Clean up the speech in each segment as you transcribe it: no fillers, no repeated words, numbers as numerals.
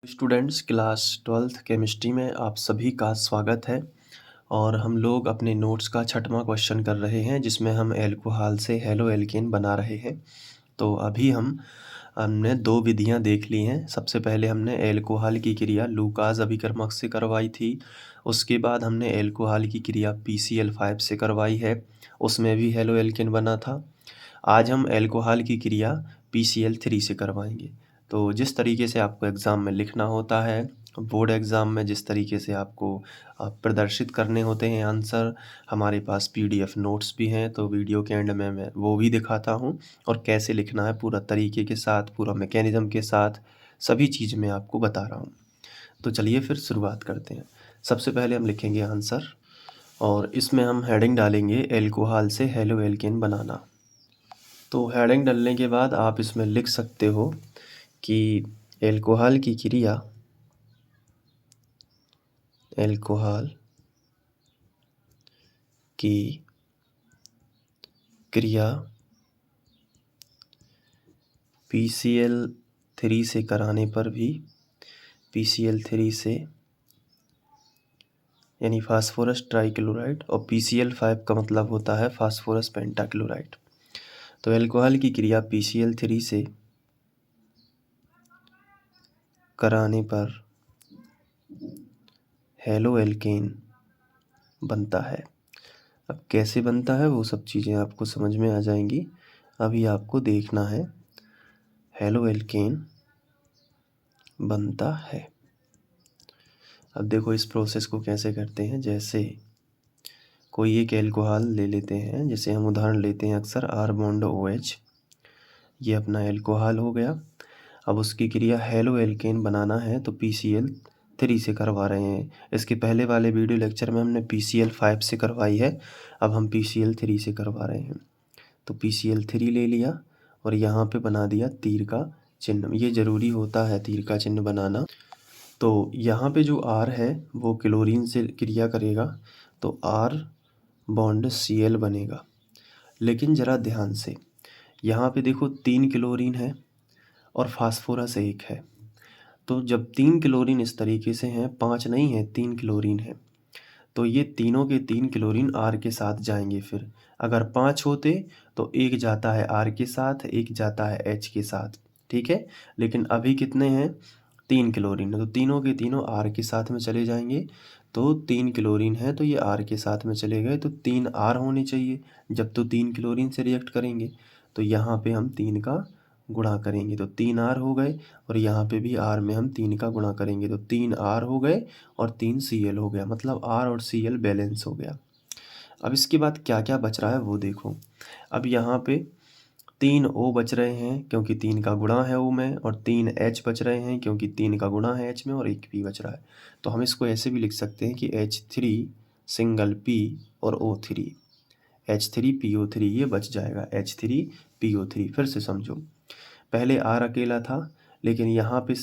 Students class 12th chemistry में आप सभी का स्वागत है। और हम लोग अपने नोट्स का 6वां क्वेश्चन कर रहे हैं जिसमें हम एल्कोहल से हेलो एल्केन बना रहे हैं। तो अभी हमने 2 विधियां देख ली हैं। सबसे पहले हमने एल्कोहल की क्रिया लूकास अभिकर्मक से करवाई थी। उसके बाद हमने एल्कोहल की क्रिया PCl5 से करवाई है, उसमें भी हेलो एल्केन बना था। आज हम एल्कोहल की क्रिया PCl3 से करवाएंगे। तो जिस तरीके से आपको एग्ज़ाम में लिखना होता है, बोर्ड एग्ज़ाम में जिस तरीके से आपको प्रदर्शित करने होते हैं आंसर, हमारे पास PDF नोट्स भी हैं। तो वीडियो के एंड में मैं वो भी दिखाता हूँ और कैसे लिखना है पूरा तरीके के साथ, पूरा मैकेनिज़्म के साथ, सभी चीज़ मैं आपको बता रहा हूँ। तो चलिए फिर शुरुआत करते हैं। सबसे पहले हम लिखेंगे आंसर और इसमें हम हेडिंग डालेंगे एल्कोहल से हेलो एल्केन बनाना। तो हेडिंग डालने के बाद आप इसमें लिख सकते हो कि एल्कोहल की क्रिया PCl3 से कराने पर भी PCl3 से यानी फास्फोरस ट्राइक्लोराइड और PCl5 का मतलब होता है फास्फोरस पेंटाक्लोराइड। तो एल्कोहल की क्रिया PCl3 से कराने पर हेलो एल्केन बनता है। अब कैसे बनता है वो सब चीज़ें आपको समझ में आ जाएंगी। अभी आपको देखना है हेलो एल्केन बनता है। अब देखो इस प्रोसेस को कैसे करते हैं। जैसे कोई एक एल्कोहल ले लेते हैं, जैसे हम उदाहरण लेते हैं अक्सर R बॉन्ड OH, ये अपना एल्कोहल हो गया। अब उसकी क्रिया हेलो एल्केन बनाना है तो PCl3 से करवा रहे हैं। इसके पहले वाले वीडियो लेक्चर में हमने PCl5 से करवाई है, अब हम PCl3 से करवा रहे हैं। तो PCl3 ले लिया और यहाँ पे बना दिया तीर का चिन्ह। ये ज़रूरी होता है तीर का चिन्ह बनाना। तो यहाँ पे जो R है वो क्लोरीन से क्रिया करेगा तो R बॉन्ड Cl बनेगा। लेकिन ज़रा ध्यान से यहाँ पे देखो 3 क्लोरीन है और फास्फोरस 1 है। तो जब 3 क्लोरीन इस तरीके से हैं, 5 नहीं है, 3 क्लोरीन है, तो ये तीनों के 3 क्लोरीन R के साथ जाएंगे। फिर अगर 5 होते तो एक जाता है R के साथ, एक जाता है H के साथ, ठीक है। लेकिन अभी कितने हैं, 3 क्लोरीन है, तो तीनों के तीनों R के साथ में चले जाएंगे। तो 3 क्लोरीन है तो ये R के साथ में चले गए, तो 3 R होने चाहिए जब तो 3 क्लोरीन से रिएक्ट करेंगे। तो यहाँ पे हम 3 का गुणा करेंगे तो 3 R हो गए, और यहाँ पे भी R में हम 3 का गुणा करेंगे तो 3 R हो गए और 3 Cl हो गया। मतलब R और Cl बैलेंस हो गया। अब इसके बाद क्या क्या बच रहा है वो देखो। अब यहाँ पे 3 O बच रहे हैं क्योंकि 3 का गुणा है O में, और 3 H बच रहे हैं क्योंकि 3 का गुणा है H में, और 1 P बच रहा है। तो हम इसको ऐसे भी लिख सकते हैं कि H3 सिंगल P और O3, H3PO3 ये बच जाएगा, H3PO3। फिर से समझो, पहले R अकेला था, लेकिन यहाँ पे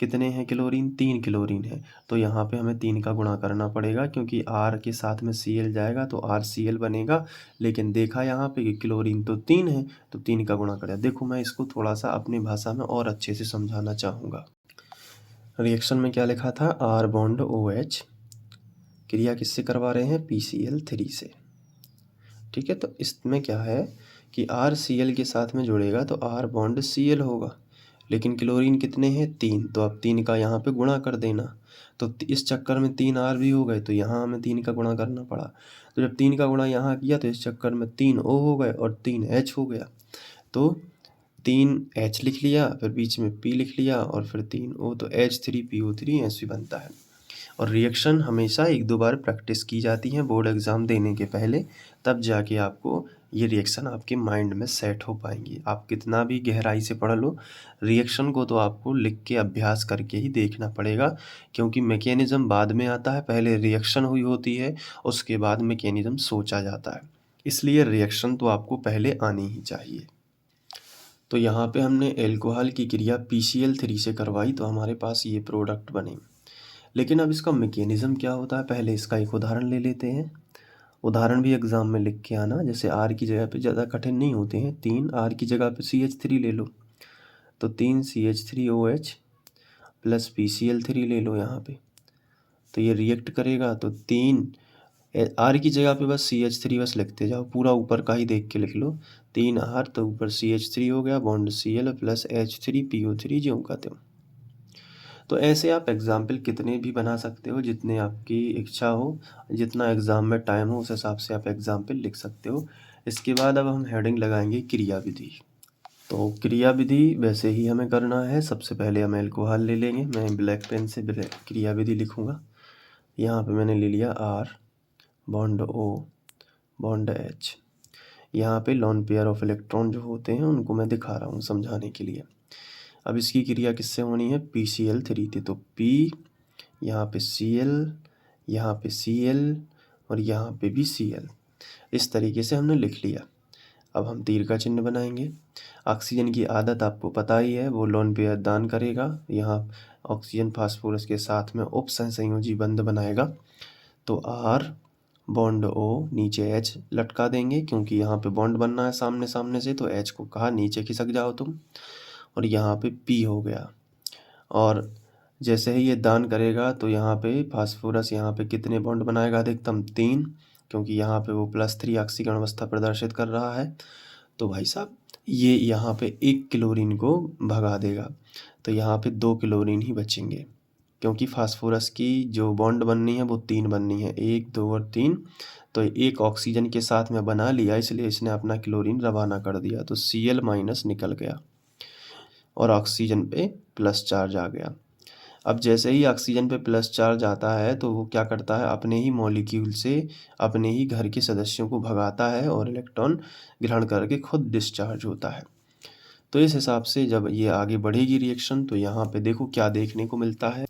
कितने हैं क्लोरीन, 3 क्लोरीन है, तो यहाँ पे हमें 3 का गुणा करना पड़ेगा क्योंकि R के साथ में Cl जाएगा तो RCl बनेगा। लेकिन देखा यहाँ पे कि क्लोरीन तो 3 है तो 3 का गुणा करें। देखो मैं इसको थोड़ा सा अपनी भाषा में और अच्छे से समझाना चाहूँगा। रिएक्शन में क्या लिखा था, R बॉन्ड OH क्रिया किससे करवा रहे हैं, PCl3 से, ठीक है। तो इसमें क्या है कि RCl के साथ में जुड़ेगा तो R बॉन्ड Cl होगा, लेकिन क्लोरीन कितने हैं, 3, तो अब 3 का यहाँ पे गुणा कर देना। तो इस चक्कर में 3 R भी हो गए तो यहाँ हमें 3 का गुणा करना पड़ा। तो जब 3 का गुणा यहाँ किया तो इस चक्कर में 3 O हो गए और 3 H हो गया। तो 3 H लिख लिया, फिर बीच में P लिख लिया और फिर 3 O, तो H3PO3 ऐसे बनता है। और रिएक्शन हमेशा 1-2 बार प्रैक्टिस की जाती है बोर्ड एग्ज़ाम देने के पहले, तब जाके आपको ये रिएक्शन आपके माइंड में सेट हो पाएंगी। आप कितना भी गहराई से पढ़ लो, रिएक्शन को तो आपको लिख के अभ्यास करके ही देखना पड़ेगा, क्योंकि मैकेनिज़्म बाद में आता है, पहले रिएक्शन हुई होती है, उसके बाद मैकेनिज़्म सोचा जाता है। इसलिए रिएक्शन तो आपको पहले आनी ही चाहिए। तो यहाँ पे हमने एल्कोहल की क्रिया PCl3 से करवाई तो हमारे पास ये प्रोडक्ट बने। लेकिन अब इसका मैकेनिज़्म क्या होता है, पहले इसका एक उदाहरण ले लेते हैं। उदाहरण भी एग्ज़ाम में लिख के आना, जैसे R की जगह पे ज़्यादा कठिन नहीं होते हैं, 3 R की जगह पे CH3 ले लो, तो 3 CH3OH प्लस PCl3 ले लो यहाँ पे, तो ये रिएक्ट करेगा तो 3 R की जगह पे बस CH3 बस लिखते जाओ, पूरा ऊपर का ही देख के लिख लो। 3R तो ऊपर CH3 हो गया, बॉन्ड Cl प्लस H3PO3 ज्यों का त्यों। तो ऐसे आप एग्जाम्पल कितने भी बना सकते हो, जितने आपकी इच्छा हो, जितना एग्ज़ाम में टाइम हो उस हिसाब से आप एग्जाम्पल लिख सकते हो। इसके बाद अब हम हेडिंग लगाएंगे क्रिया विधि। तो क्रिया विधि वैसे ही हमें करना है। सबसे पहले हम एल्कोहल ले लेंगे, मैं ब्लैक पेन से क्रिया विधि लिखूँगा। यहाँ पे मैंने ले लिया R, bond O, bond H। यहाँ पे लॉन पेयर ऑफ इलेक्ट्रॉन जो होते हैं उनको मैं दिखा रहा हूँ समझाने के लिए। अब इसकी क्रिया किससे होनी है, PCl3 थी, तो P, यहाँ पे Cl, यहाँ पे Cl और यहाँ पे भी Cl। इस तरीके से हमने लिख लिया। अब हम तीर का चिन्ह बनाएंगे। ऑक्सीजन की आदत आपको पता ही है, वो लोन पेयर दान करेगा। यहाँ ऑक्सीजन फास्फोरस के साथ में उपसहसंयोजी बंध बनाएगा। तो R, बॉन्ड O, नीचे H लटका देंगे क्योंकि यहाँ पे बॉन्ड बनना है सामने सामने से, तो H को कहा नीचे खिसक जाओ तुम, और यहाँ पे P हो गया। और जैसे ही ये दान करेगा तो यहाँ पे फास्फोरस यहाँ पे कितने बॉन्ड बनाएगा, अधिकतम 3, क्योंकि यहाँ पे वो +3 ऑक्सीकरण अवस्था प्रदर्शित कर रहा है। तो भाई साहब ये यहाँ पे 1 क्लोरीन को भगा देगा, तो यहाँ पे 2 क्लोरीन ही बचेंगे, क्योंकि फास्फोरस की जो बॉन्ड बननी है वो 3 बननी है, 1, 2 और 3। तो एक ऑक्सीजन के साथ में बना लिया, इसलिए इसने अपना क्लोरीन रवाना कर दिया, तो Cl- निकल गया और ऑक्सीजन पे प्लस चार्ज आ गया। अब जैसे ही ऑक्सीजन पे प्लस चार्ज आता है तो वो क्या करता है, अपने ही मॉलिक्यूल से अपने ही घर के सदस्यों को भगाता है और इलेक्ट्रॉन ग्रहण करके खुद डिस्चार्ज होता है। तो इस हिसाब से जब ये आगे बढ़ेगी रिएक्शन, तो यहाँ पे देखो क्या देखने को मिलता है।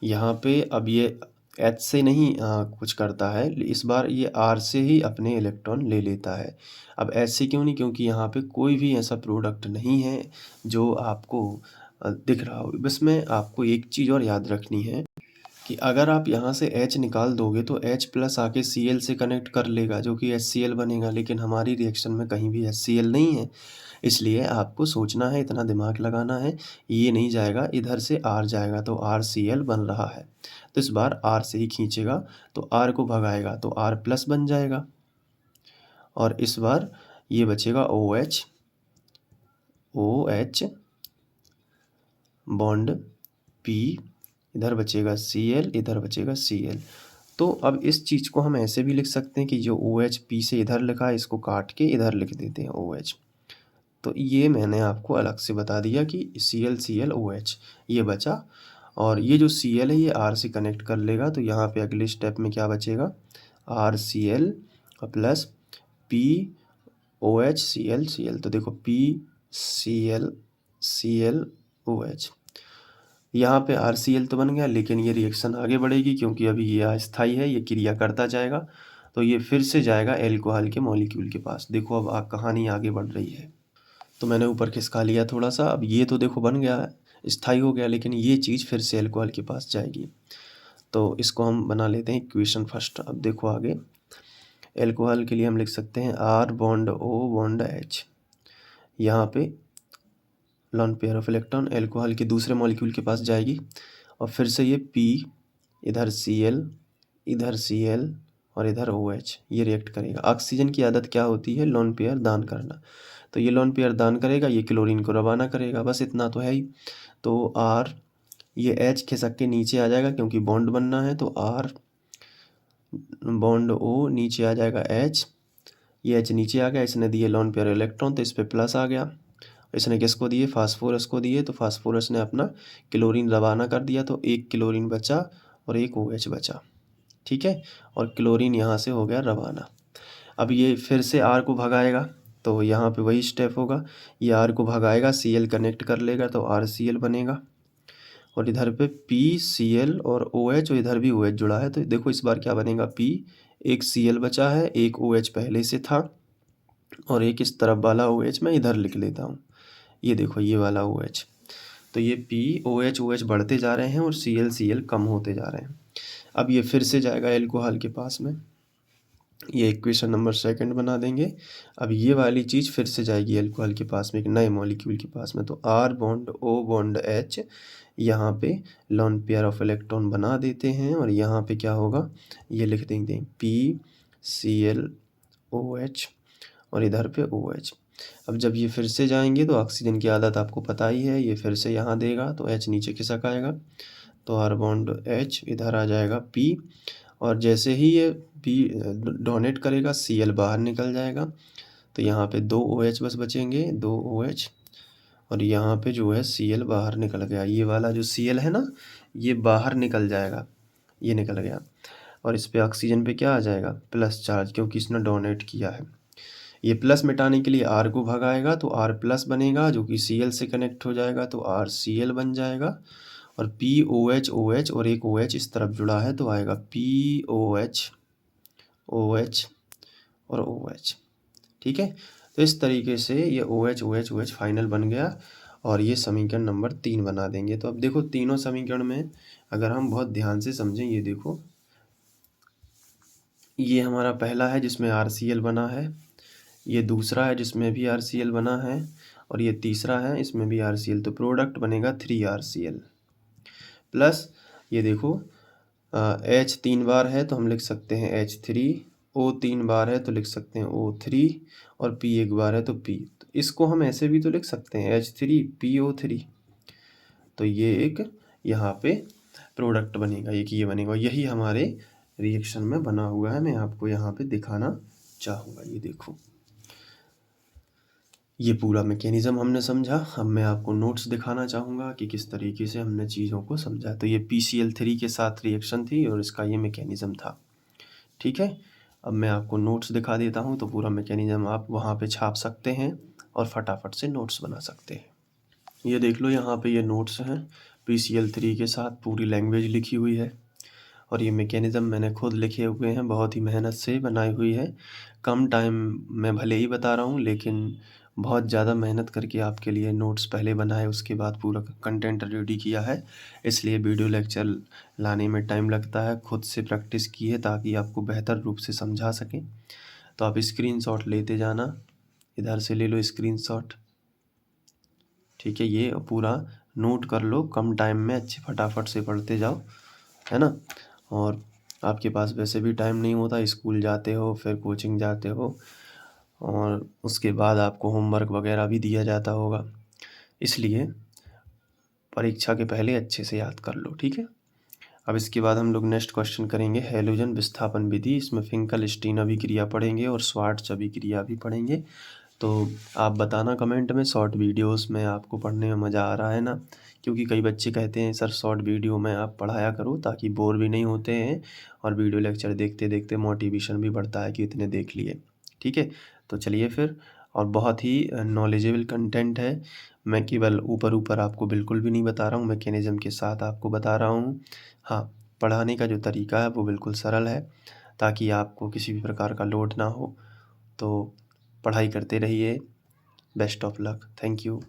यहाँ पे अब ये H से नहीं कुछ करता है, इस बार ये R से ही अपने इलेक्ट्रॉन ले लेता है। अब H से क्यों नहीं, क्योंकि यहाँ पे कोई भी ऐसा प्रोडक्ट नहीं है जो आपको दिख रहा हो। बस में आपको एक चीज़ और याद रखनी है कि अगर आप यहाँ से H निकाल दोगे तो H प्लस आके Cl से कनेक्ट कर लेगा, जो कि HCl बनेगा, लेकिन हमारी रिएक्शन में कहीं भी HCl नहीं है। इसलिए आपको सोचना है, इतना दिमाग लगाना है, ये नहीं जाएगा, इधर से R जाएगा, तो RCl बन रहा है। तो इस बार R से ही खींचेगा, तो R को भगाएगा तो R प्लस बन जाएगा, और इस बार ये बचेगा OH, OH बॉन्ड P, इधर बचेगा Cl, इधर बचेगा Cl। तो अब इस चीज़ को हम ऐसे भी लिख सकते हैं कि जो OH P से इधर लिखा है इसको काट के इधर लिख देते हैं OH। तो ये मैंने आपको अलग से बता दिया कि Cl Cl OH ये बचा, और ये जो Cl है ये R से कनेक्ट कर लेगा, तो यहाँ पे अगले स्टेप में क्या बचेगा, RCl plus P OH Cl Cl। तो देखो P Cl Cl OH, यहाँ पे RCl तो बन गया, लेकिन ये रिएक्शन आगे बढ़ेगी क्योंकि अभी ये अस्थाई है, ये क्रिया करता जाएगा, तो ये फिर से जाएगा एल्कोहल के मॉलिक्यूल के पास। देखो अब कहानी आगे बढ़ रही है। तो मैंने ऊपर खिसका लिया थोड़ा सा, अब ये तो देखो बन गया, स्थाई हो गया, लेकिन ये चीज़ फिर से एल्कोहल के पास जाएगी। तो इसको हम बना लेते हैं इक्वेशन फर्स्ट। अब देखो आगे एल्कोहल के लिए हम लिख सकते हैं R bond O bond H, यहाँ पे lone pair of electron alcohol के दूसरे मॉलिक्यूल के पास जाएगी, और फिर से ये P, इधर Cl, इधर Cl और इधर OH, ये रिएक्ट करेगा। ऑक्सीजन की आदत क्या होती है, लॉन पेयर दान करना, तो ये लॉन पेयर दान करेगा, ये क्लोरीन को रवाना करेगा, बस इतना तो है ही। तो R, ये H खिसक के नीचे आ जाएगा क्योंकि बॉन्ड बनना है, तो R बॉन्ड O नीचे आ जाएगा H, ये H नीचे आ गया, इसने दिए लॉन पेयर इलेक्ट्रॉन तो इस पर प्लस आ गया। इसने किसको दिए, फास्फोरस को दिए, तो फास्फोरस ने अपना क्लोरीन रवाना कर दिया, तो 1 क्लोरीन बचा और 1 OH बचा, ठीक है, और क्लोरीन यहाँ से हो गया रवाना। अब ये फिर से R को भगाएगा, तो यहाँ पे वही स्टेप होगा, ये R को भगाएगा, Cl कनेक्ट कर लेगा तो RCl बनेगा, और इधर पे PCl और OH, और इधर भी OH जुड़ा है, तो देखो इस बार क्या बनेगा, P, एक Cl बचा है, एक OH पहले से था, और एक इस तरफ वाला OH मैं इधर लिख लेता हूँ, ये देखो ये वाला OH। तो ये P OH OH बढ़ते जा रहे हैं और Cl Cl कम होते जा रहे हैं। अब ये फिर से जाएगा एल्कोहल के पास में, ये इक्वेशन नंबर सेकंड बना देंगे। अब ये वाली चीज़ फिर से जाएगी अल्कोहल के पास में, एक नए मॉलिक्यूल के पास में, तो R bond O bond H, यहाँ पे लोन पेयर ऑफ इलेक्ट्रॉन बना देते हैं और यहाँ पे क्या होगा, ये लिख देंगे PClOH और इधर पे OH। अब जब ये फिर से जाएंगे तो ऑक्सीजन की आदत आपको पता ही है, ये फिर से यहाँ देगा तो H नीचे खिसक आएगा, तो R बॉन्ड H इधर आ जाएगा P, और जैसे ही ये P डोनेट करेगा Cl बाहर निकल जाएगा, तो यहाँ पे 2 OH बस बचेंगे, 2 OH, और यहाँ पे जो है Cl बाहर निकल गया, ये वाला जो Cl है ना ये बाहर निकल जाएगा, ये निकल गया, और इस पे ऑक्सीजन पे क्या आ जाएगा, प्लस चार्ज, क्योंकि इसने डोनेट किया है। ये प्लस मिटाने के लिए R को भगाएगा तो R प्लस बनेगा, जो कि Cl से कनेक्ट हो जाएगा तो RCl बन जाएगा, और POH OH और एक OH इस तरफ जुड़ा है तो आएगा POH OH और OH। ठीक है, तो इस तरीके से ये OH OH OH फाइनल बन गया, और ये समीकरण नंबर 3 बना देंगे। तो अब देखो तीनों समीकरण में अगर हम बहुत ध्यान से समझें, ये देखो ये हमारा पहला है जिसमें RCl बना है, ये दूसरा है जिसमें भी RCl बना है, और ये तीसरा है इसमें भी RCl, तो प्रोडक्ट बनेगा 3RCl प्लस ये देखो H 3 बार है तो हम लिख सकते हैं H3, O 3 बार है तो लिख सकते हैं O3, और P 1 बार है तो P। तो इसको हम ऐसे भी तो लिख सकते हैं H3PO3, तो ये एक यहाँ पे प्रोडक्ट बनेगा, एक ये बनेगा, यही हमारे रिएक्शन में बना हुआ है। मैं आपको यहाँ पे दिखाना चाहूँगा, ये देखो ये पूरा मैकेनिज़्म हमने समझा। अब मैं आपको नोट्स दिखाना चाहूँगा कि किस तरीके से हमने चीज़ों को समझा। तो ये PCl3 के साथ रिएक्शन थी और इसका ये मैकेनिज़्म था। ठीक है, अब मैं आपको नोट्स दिखा देता हूँ, तो पूरा मैकेनिज़्म आप वहाँ पे छाप सकते हैं और फटाफट से नोट्स बना सकते हैं। ये देख लो यहाँ पे ये नोट्स हैं, PCl3 के साथ पूरी लैंग्वेज लिखी हुई है, और ये मैकेनिज़्म मैंने खुद लिखे हुए हैं, बहुत ही मेहनत से बनाई हुई है। कम टाइम में भले ही बता रहा हूँ, लेकिन बहुत ज़्यादा मेहनत करके आपके लिए नोट्स पहले बनाए, उसके बाद पूरा कंटेंट रेडी किया है, इसलिए वीडियो लेक्चर लाने में टाइम लगता है। खुद से प्रैक्टिस की है ताकि आपको बेहतर रूप से समझा सकें। तो आप स्क्रीनशॉट लेते जाना, इधर से ले लो स्क्रीनशॉट। ठीक है, ये पूरा नोट कर लो, कम टाइम में अच्छे फटाफट से पढ़ते जाओ, है ना। और आपके पास वैसे भी टाइम नहीं होता, स्कूल जाते हो, फिर कोचिंग जाते हो, और उसके बाद आपको होमवर्क वगैरह भी दिया जाता होगा, इसलिए परीक्षा के पहले अच्छे से याद कर लो। ठीक है, अब इसके बाद हम लोग नेक्स्ट क्वेश्चन करेंगे हैलोजन विस्थापन विधि। इसमें फिंकल-स्टीन अभिक्रिया पढ़ेंगे और श्वार्ट्ज अभिक्रिया भी पढ़ेंगे। तो आप बताना कमेंट में, शॉर्ट वीडियोस में आपको पढ़ने में मज़ा आ रहा है ना, क्योंकि कई बच्चे कहते हैं सर शॉर्ट वीडियो में आप पढ़ाया करो ताकि बोर भी नहीं होते हैं, और वीडियो लेक्चर देखते देखते मोटिवेशन भी बढ़ता है कि इतने देख लिए। ठीक है, तो चलिए फिर, और बहुत ही नॉलेजेबल कंटेंट है। मैं केवल ऊपर ऊपर आपको बिल्कुल भी नहीं बता रहा हूँ, मैकेनिज़्म के साथ आपको बता रहा हूँ। हाँ, पढ़ाने का जो तरीका है वो बिल्कुल सरल है, ताकि आपको किसी भी प्रकार का लोड ना हो। तो पढ़ाई करते रहिए। Best of luck. Thank you.